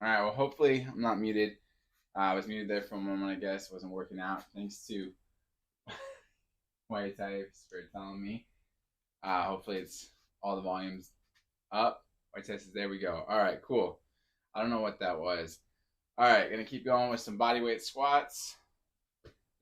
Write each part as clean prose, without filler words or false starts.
All right, well, hopefully I'm not muted. I was muted there for a moment, I guess. It wasn't working out. Thanks to White Types for telling me. Hopefully it's all the volumes up. White Type says, there we go. All right, cool. I don't know what that was. All right, gonna keep going with some body weight squats.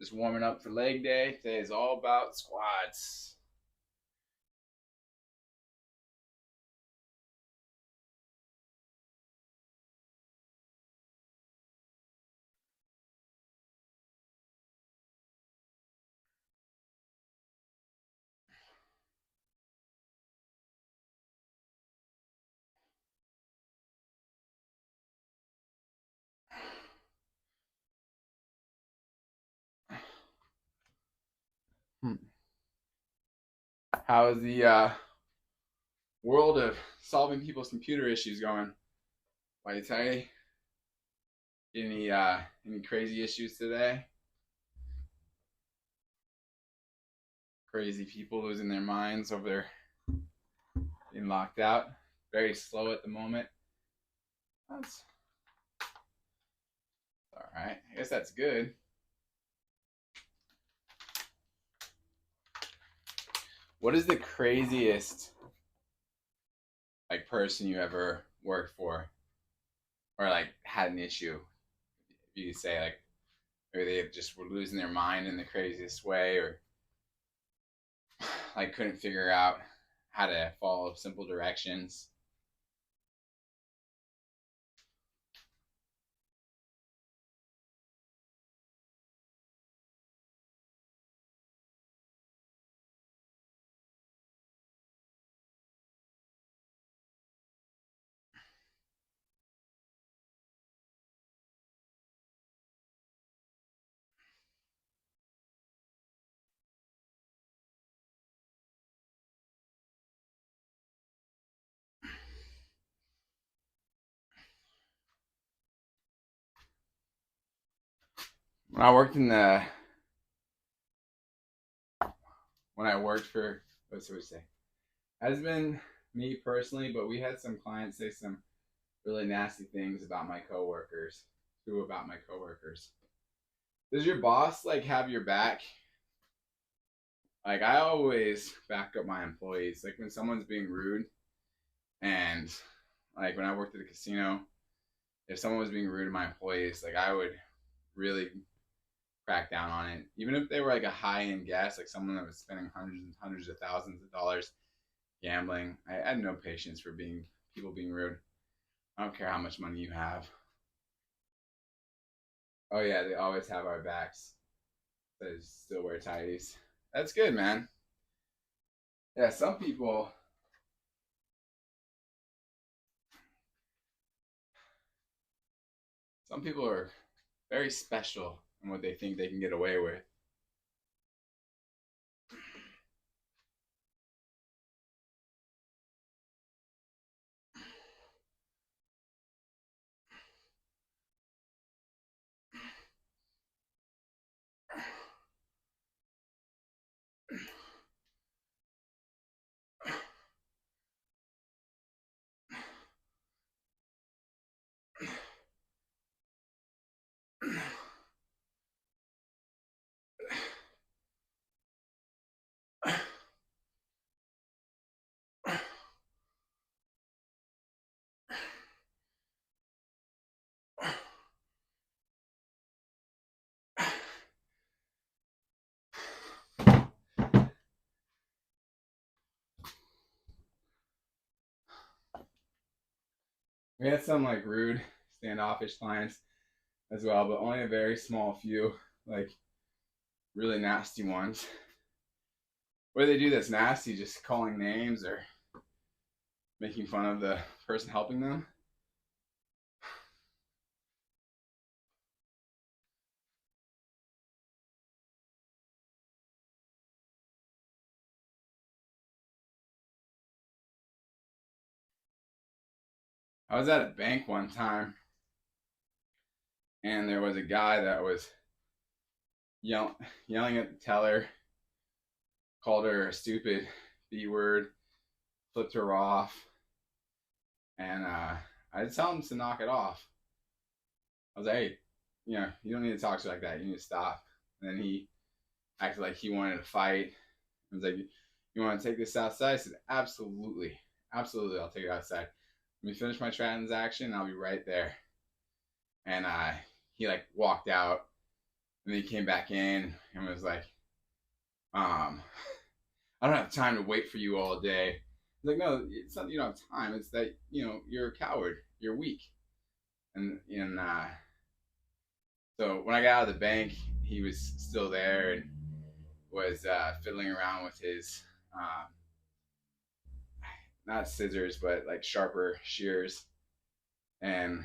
Just warming up for leg day. Today is all about squats. How is the world of solving people's computer issues going? White Type? Any crazy issues today? Crazy people losing their minds over there being locked out. Very slow at the moment. That's all right. I guess that's good. What is the craziest person you ever worked for, or had an issue? You could say maybe they just were losing their mind in the craziest way, or couldn't figure out how to follow simple directions. When I worked in the when I worked for what's what we say has been me personally, but we had some clients say some really nasty things about my coworkers. Who about my coworkers? Does your boss have your back? I always back up my employees. Like when someone's being rude, and when I worked at a casino, if someone was being rude to my employees, I would really crack down on it. Even if they were a high end guest, like someone that was spending hundreds and hundreds of thousands of dollars gambling, I had no patience for people being rude. I don't care how much money you have. Oh yeah, they always have our backs. They still wear tighties. That's good, man. Yeah, some people are very special in what they think they can get away with. We had some rude, standoffish clients as well, but only a very small few, really nasty ones. What do they do that's nasty? Just calling names or making fun of the person helping them? I was at a bank one time, and there was a guy that was yelling at the teller, called her a stupid B word, flipped her off, and I tell him to knock it off. I was like, hey, you don't need to talk to her like that. You need to stop. And then he acted like he wanted to fight. I was like, you want to take this outside? I said, absolutely. Absolutely, I'll take it outside. Let me finish my transaction. I'll be right there. And he like walked out, and then he came back in and was like, um, I don't have time to wait for you all day. I was like, no, it's not that you don't have time. It's that you're a coward. You're weak. And so when I got out of the bank, he was still there and was fiddling around with his not scissors, but like sharper shears, and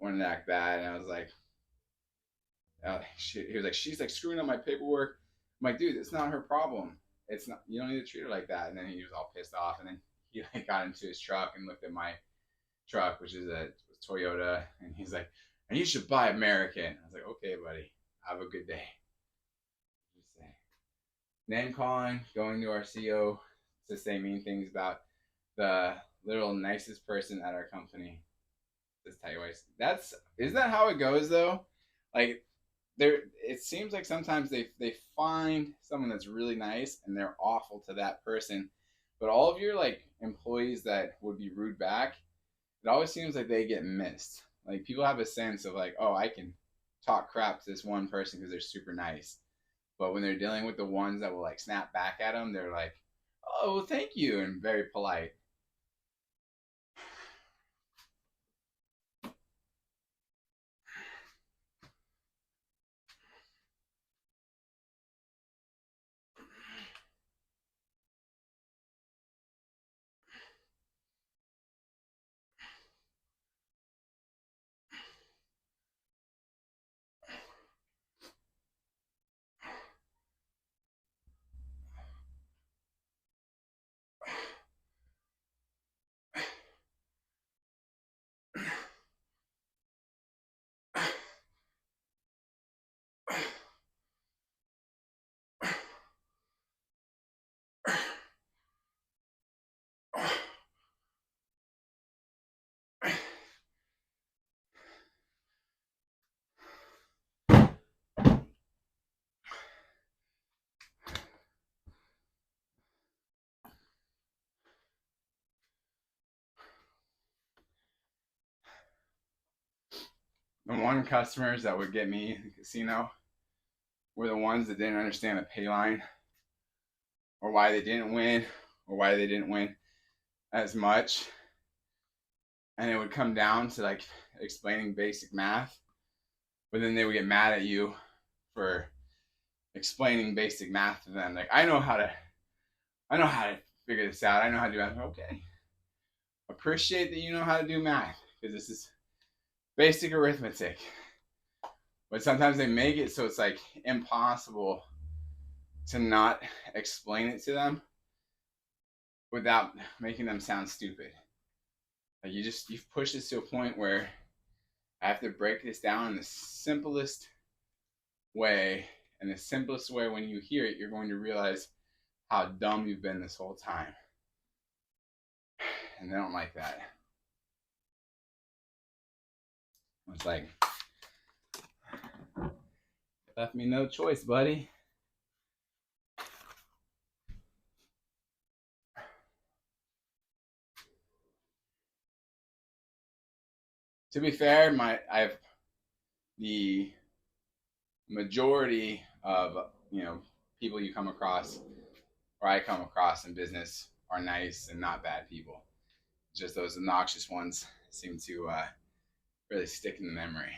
wanted to act bad. And I was like, he was like, she's like screwing up my paperwork. I'm like, dude, it's not her problem. It's not. You don't need to treat her like that. And then he was all pissed off. And then he like got into his truck and looked at my truck, which is a Toyota, and he's like, and you should buy American. I was like, okay, buddy, have a good day. Name calling, going to our CEO to say mean things about the little nicest person at our company. Just tell you what, isn't that how it goes though? Like it seems like sometimes they find someone that's really nice and they're awful to that person, but all of your like employees that would be rude back, it always seems like they get missed. Like people have a sense of like, oh, I can talk crap to this one person because they're super nice, but when they're dealing with the ones that will like snap back at them, they're like, oh, well, thank you, and very polite. The one customers that would get me in the casino were the ones that didn't understand the pay line or why they didn't win or why they didn't win as much. And it would come down to like explaining basic math, but then they would get mad at you for explaining basic math to them. Like, I know how to figure this out. I know how to do math. Okay. Appreciate that you know how to do math because this is basic arithmetic. But sometimes they make it so it's like impossible to not explain it to them without making them sound stupid. Like you've pushed this to a point where I have to break this down in the simplest way. And the simplest way, when you hear it, you're going to realize how dumb you've been this whole time. And they don't like that. It's like, left me no choice, buddy. To be fair, I've the majority of people you come across or I come across in business are nice and not bad people. Just those obnoxious ones seem to really stick in the memory.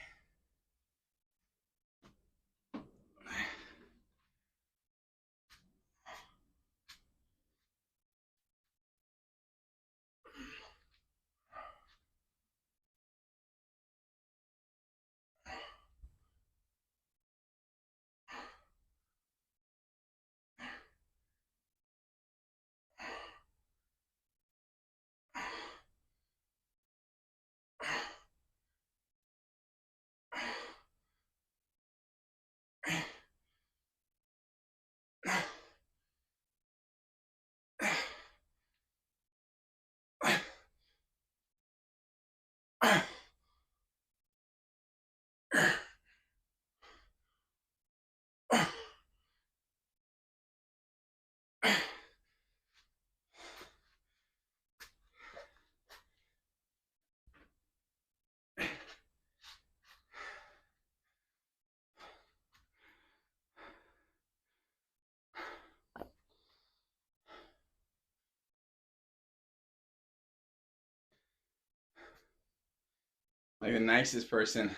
Like the nicest person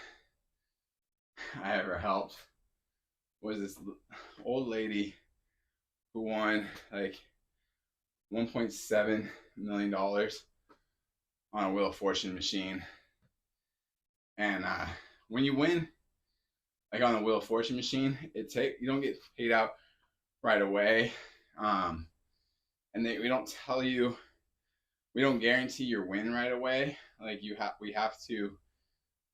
I ever helped was this old lady who won like $1.7 million on a Wheel of Fortune machine. And when you win, like on the Wheel of Fortune machine, you don't get paid out right away, and we don't tell you, we don't guarantee your win right away. Like we have to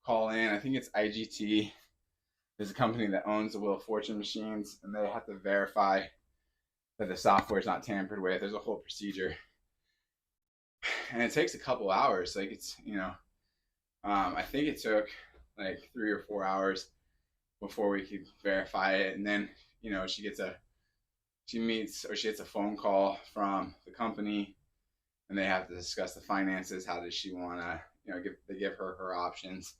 call in. I think it's IGT. There's a company that owns the Wheel of Fortune machines, and they have to verify that the software is not tampered with. There's a whole procedure, and it takes a couple hours. Like I think it took like 3 or 4 hours before we could verify it, and then she gets a phone call from the company, and they have to discuss the finances. How does she want to, they give her options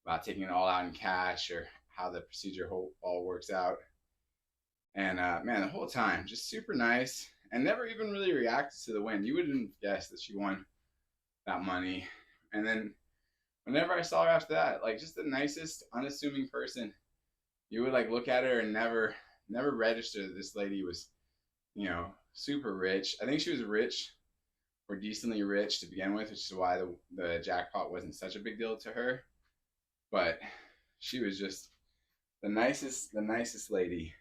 about taking it all out in cash or how the procedure all works out. And man, the whole time just super nice and never even really reacted to the win. You wouldn't guess that she won that money. And then whenever I saw her after that, like just the nicest, unassuming person. You would like look at her and never register that this lady was, super rich. I think she was rich or decently rich to begin with, which is why the jackpot wasn't such a big deal to her. But she was just the nicest lady.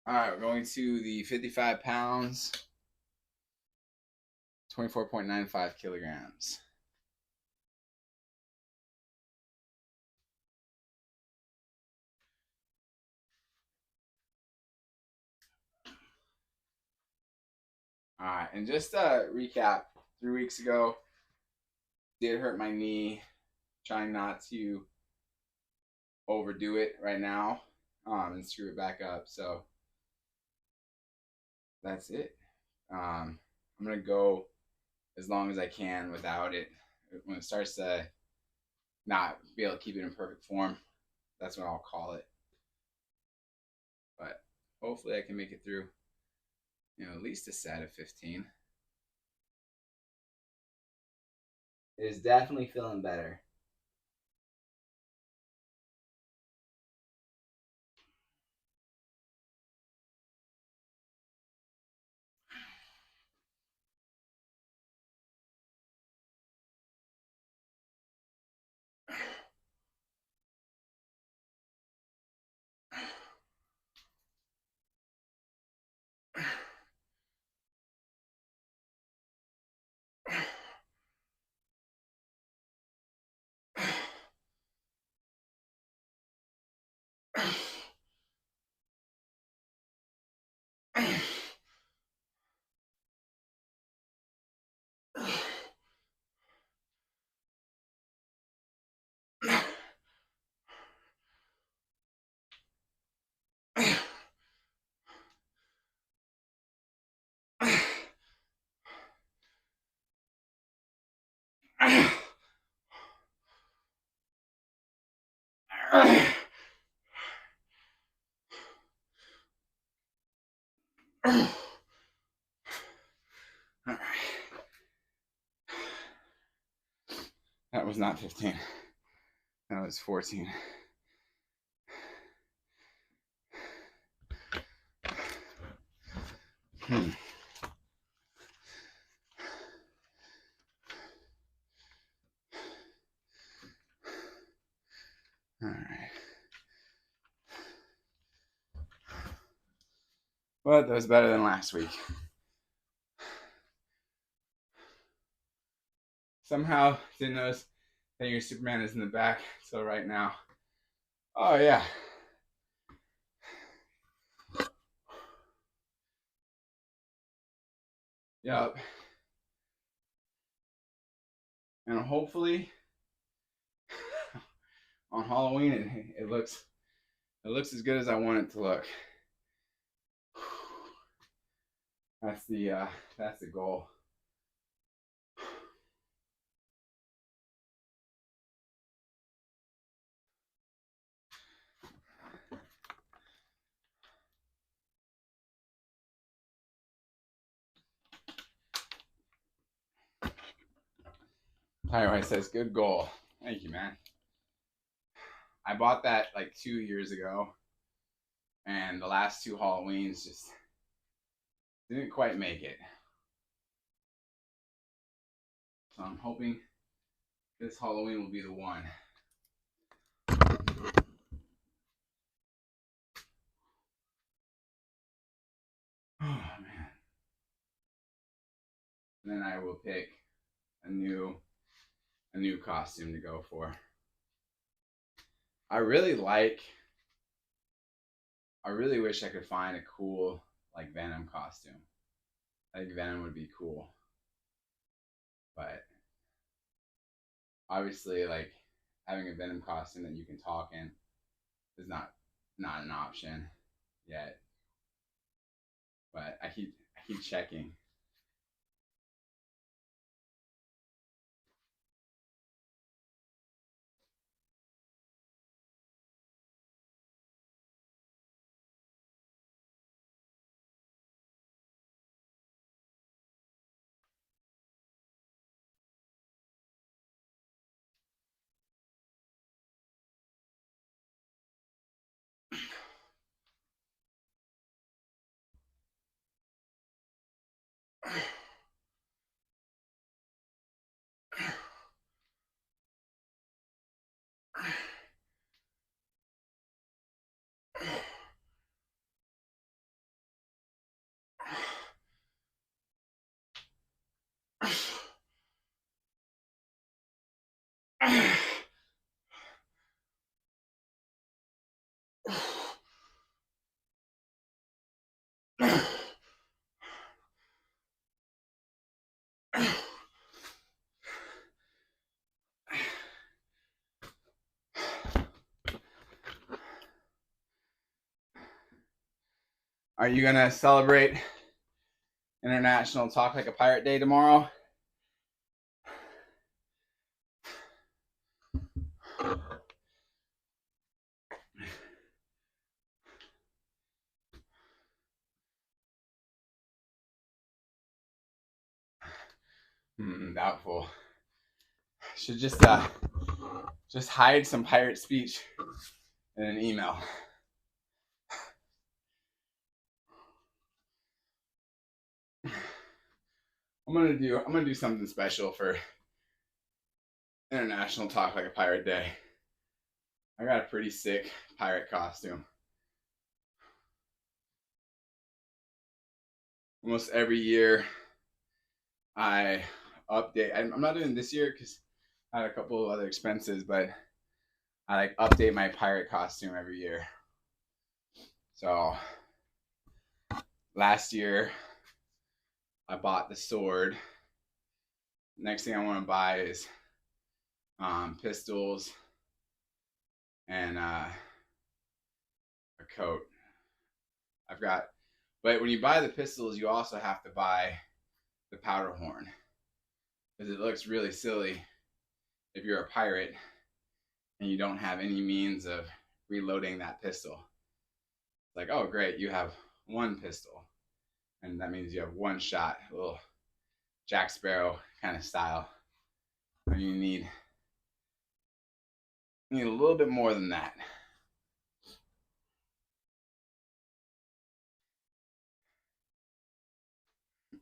All right, we're going to the 55 pounds, 24.95 kilograms. All right, and just recap, 3 weeks ago, did hurt my knee. Trying not to overdo it right now and screw it back up. So that's it. I'm going to go as long as I can without it. When it starts to not be able to keep it in perfect form, that's when I'll call it. But hopefully I can make it through, at least a set of 15. It is definitely feeling better. That was not 15. That was 14. But that was better than last week. Somehow didn't notice that your Superman is in the back until right now. Oh yeah. Yep. And hopefully on Halloween it looks as good as I want it to look. That's the goal. Tyrone says, good goal. Thank you, man. I bought that like 2 years ago, and the last 2 Halloweens just didn't quite make it. So I'm hoping this Halloween will be the one. Oh man. And then I will pick a new costume to go for. I really wish I could find a cool like Venom costume. I think Venom would be cool. But obviously like having a Venom costume that you can talk in is not an option yet. But I keep checking. Are you gonna celebrate International Talk Like a Pirate Day tomorrow? Doubtful. Should just hide some pirate speech in an email. I'm gonna do something special for International Talk Like a Pirate Day. I got a pretty sick pirate costume. Almost every year I update. I'm not doing this year because I had a couple of other expenses, but I like update my pirate costume every year. So last year I bought the sword. Next thing I want to buy is pistols and a coat. But when you buy the pistols, you also have to buy the powder horn because it looks really silly if you're a pirate and you don't have any means of reloading that pistol. It's like, oh great, you have one pistol, and that means you have one shot, a little Jack Sparrow kind of style. And you need a little bit more than that.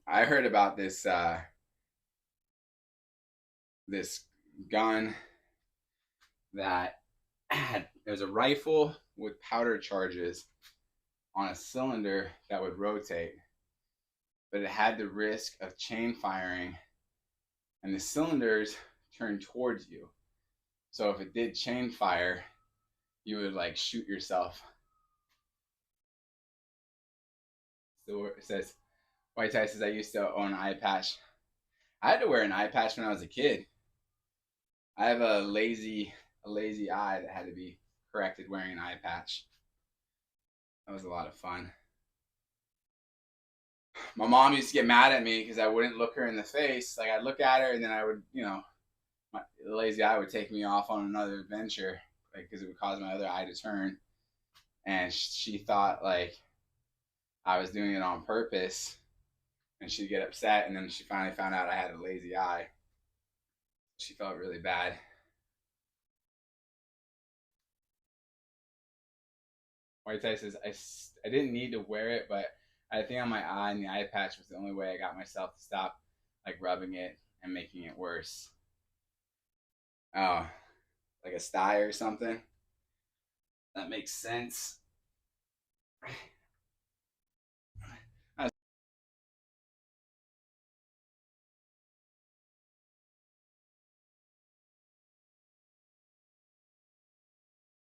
I heard about this this gun that it was a rifle with powder charges, on a cylinder that would rotate, but it had the risk of chain firing, and the cylinders turned towards you. So if it did chain fire, you would like shoot yourself. So it says, White Tie says, I used to own an eye patch. I had to wear an eye patch when I was a kid. I have a lazy eye that had to be corrected wearing an eye patch. That was a lot of fun. My mom used to get mad at me because I wouldn't look her in the face. Like I'd look at her and then I would, the lazy eye would take me off on another adventure, like because it would cause my other eye to turn. And she thought like I was doing it on purpose, and she'd get upset. And then she finally found out I had a lazy eye. She felt really bad. White Tie says I didn't need to wear it, but I had a thing on my eye, and the eye patch was the only way I got myself to stop like rubbing it and making it worse. Oh, like a sty or something. That makes sense.